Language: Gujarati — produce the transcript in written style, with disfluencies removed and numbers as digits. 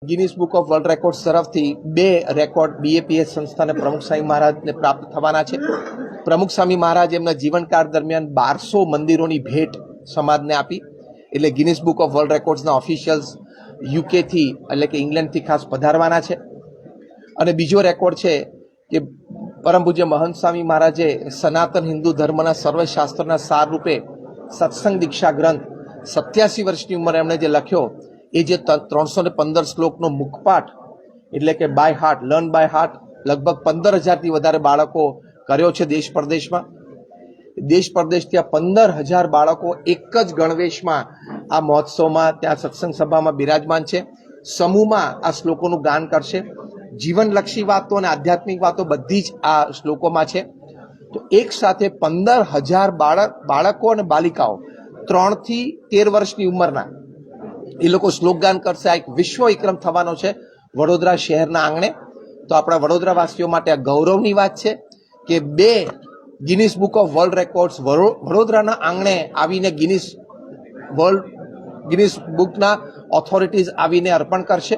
Guinness book of world records તરફથી 2 રેકોર્ડ બીએપીએસ સંસ્થાને પ્રમુખ સ્વામી મહારાજને પ્રાપ્ત થવાના છે. પ્રમુખ સ્વામી મહારાજ એમના જીવનકાળ દરમિયાન 1200 મંદિરોની ભેટ સમાજને આપી. એટલે ગિનિસ બુક ઓફ વર્લ્ડ રેકોર્ડ્સના ઓફિશિયલ્સ યુકેથી એટલે કે ઇંગ્લેન્ડથી ખાસ પધારવાના છે. અને બીજો રેકોર્ડ છે કે પરમ પૂજ્ય મહંત સ્વામી મહારાજે સનાતન હિન્દુ ધર્મના સર્વશાસ્ત્રના સાર રૂપે સત્સંગ દીક્ષા ગ્રંથ 87 વર્ષની ઉંમરે એમણે જે લખ્યો એ જે 315 શ્લોકનો મુખપાઠ એટલે કે by heart learn by heart લગભગ 15,000થી વધારે બાળકો કર્યો છે દેશ પરદેશમાં. દેશ પરદેશથી 15,000 બાળકો એક જ ગણવેશમાં આ મહોત્સવમાં ત્યાં સત્સંગ સભામાં બિરાજમાન છે. સમૂહમાં આ શ્લોકોનું ગાન કરશે. જીવનલક્ષી વાતો અને આધ્યાત્મિક વાતો બધી જ આ શ્લોકોમાં છે. તો એક સાથે 15,000 બાળકો અને બાલિકાઓ 3 થી 13 વર્ષની ઉંમરના એ લોકો શ્લોકગાન કરશે. આ એક વિશ્વ વિક્રમ થવાનો છે વડોદરા શહેરના આંગણે. તો આપણા વડોદરા વાસીઓ માટે આ ગૌરવની વાત છે કે 2 Guinness book of world records વડોદરાના આંગણે આવીને ગિનિસ બુકના ઓથોરિટીઝ આવીને અર્પણ કરશે.